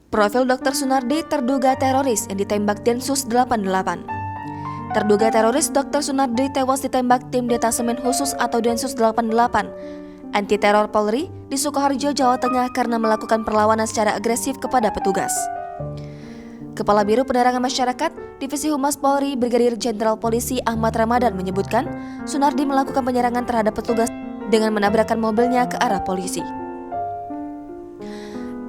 Profil Dr. Sunardi terduga teroris yang ditembak Densus 88. Terduga teroris Dr. Sunardi tewas ditembak tim detasemen khusus atau Densus 88 anti teror Polri di Sukoharjo, Jawa Tengah karena melakukan perlawanan secara agresif kepada petugas. Kepala Biro Penerangan Masyarakat Divisi Humas Polri Brigadir Jenderal Polisi Ahmad Ramadan menyebutkan Sunardi melakukan penyerangan terhadap petugas dengan menabrakkan mobilnya ke arah polisi.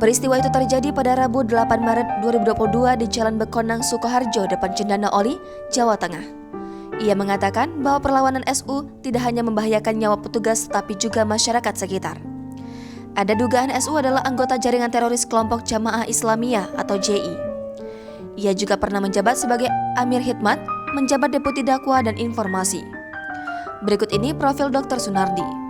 Peristiwa itu terjadi pada Rabu 8 Maret 2022 di Jalan Bekonang, Sukoharjo, depan Cendana Oli, Jawa Tengah. Ia mengatakan bahwa perlawanan SU tidak hanya membahayakan nyawa petugas tetapi juga masyarakat sekitar. Ada dugaan SU adalah anggota jaringan teroris kelompok Jamaah Islamiyah atau JI. Ia juga pernah menjabat sebagai Amir Hikmat, menjabat Deputi Dakwah dan Informasi. Berikut ini profil Dr. Sunardi.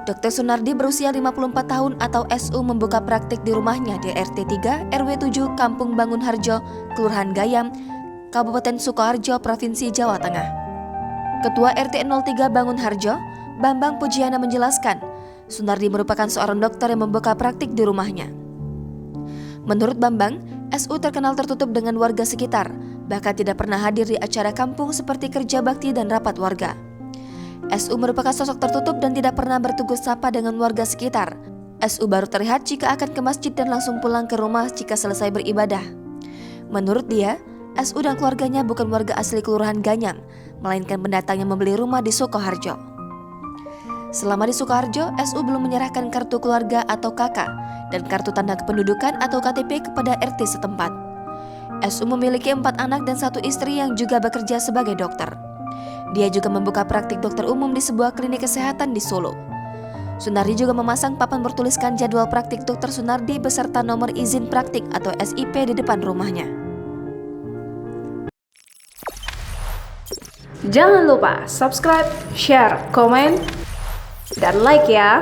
Dr. Sunardi berusia 54 tahun atau SU membuka praktik di rumahnya di RT 3 RW 7 Kampung Bangun Harjo, Kelurahan Gayam, Kabupaten Sukoharjo, Provinsi Jawa Tengah. Ketua RT 03 Bangun Harjo, Bambang Pujiana menjelaskan, Sunardi merupakan seorang dokter yang membuka praktik di rumahnya. Menurut Bambang, SU terkenal tertutup dengan warga sekitar, bahkan tidak pernah hadir di acara kampung seperti kerja bakti dan rapat warga. SU merupakan sosok tertutup dan tidak pernah bertegur sapa dengan warga sekitar. SU baru terlihat jika akan ke masjid dan langsung pulang ke rumah jika selesai beribadah. Menurut dia, SU dan keluarganya bukan warga asli Kelurahan Ganyang, melainkan pendatang yang membeli rumah di Sukoharjo. Selama di Sukoharjo, SU belum menyerahkan kartu keluarga atau KK dan kartu tanda kependudukan atau KTP kepada RT setempat. SU memiliki 4 anak dan 1 istri yang juga bekerja sebagai dokter. Dia juga membuka praktik dokter umum di sebuah klinik kesehatan di Solo. Sunardi juga memasang papan bertuliskan jadwal praktik Dr. Sunardi beserta nomor izin praktik atau SIP di depan rumahnya. Jangan lupa subscribe, share, komen, dan like ya!